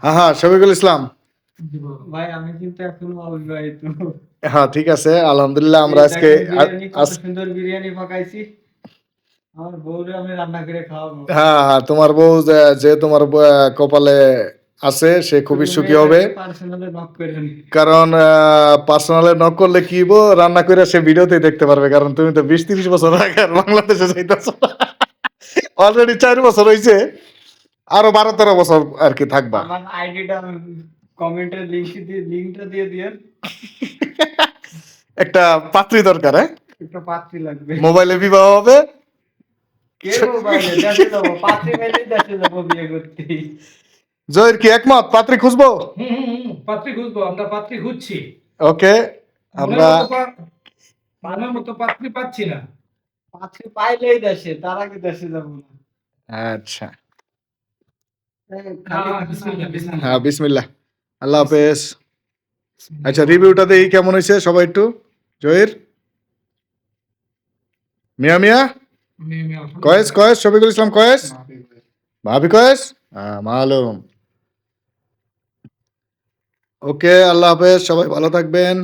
হ্যাঁ হ্যাঁ, শফিকুল ইসলাম। ভাই আমি কিন্তু এখনো অবিবাহিত। হ্যাঁ ঠিক আছে, আলহামদুলিল্লাহ আমরা আজকে দেখেন বিরিয়ানি কত সুন্দর বিরিয়ানি পাকাইছি, আমার বউরে আমি রান্না করে খাওয়াবো। হ্যাঁ হ্যাঁ, তোমার বউ যে তোমার কপালে আছে সে খুবই সুখী হবে, পার্সোনালে নক করেন। কারণ পার্সোনালে নক করলে কি হইবো, রান্না করে সে ভিডিওতেই দেখতে পারবে, কারণ তুমি তো 20-30 বছর আগে আর বাংলাদেশে যাইতেছ, অলরেডি 4 বছর হইছে, আরো 12-13 বছর আর কি থাকবা। আমার আইডিটা কমেন্টের লিংকটা দিয়ে দিয়েন। একটা পাত্রী দরকার, হ্যাঁ একটা পাত্রী লাগবে। মোবাইলে বিবাহ হবে। কে মোবাইলে দেশে যাবো, পাত্রী মেলেই দেশে যাবো বিয়ে করতে। জয়ের কি একমত, পাত্রী খুঁজবো? পাত্রী খুঁজবো, আমরা পাত্রী খুঁজছি। ওকে, আমরা মনের মতো পাত্রী পাচ্ছি না। পাত্রী পাইলেই দেশে, তার আগে দেশে যাবো না। আচ্ছা বিসমিল্লাহ, বিসমিল্লাহ। হ্যাঁ, বিসমিল্লাহ, আল্লাহ হাফেজ। আচ্ছা, রিভিউটা দেখি কেমন হয়েছে সবাই একটু। জয়ের মিয়া মিয়া কয়েস কয়েস, শফিকুল ইসলাম কয়েস, ভাবি কয়েস, মালুম। ওকে, আল্লাহ হাফেজ, সবাই ভালো থাকবেন।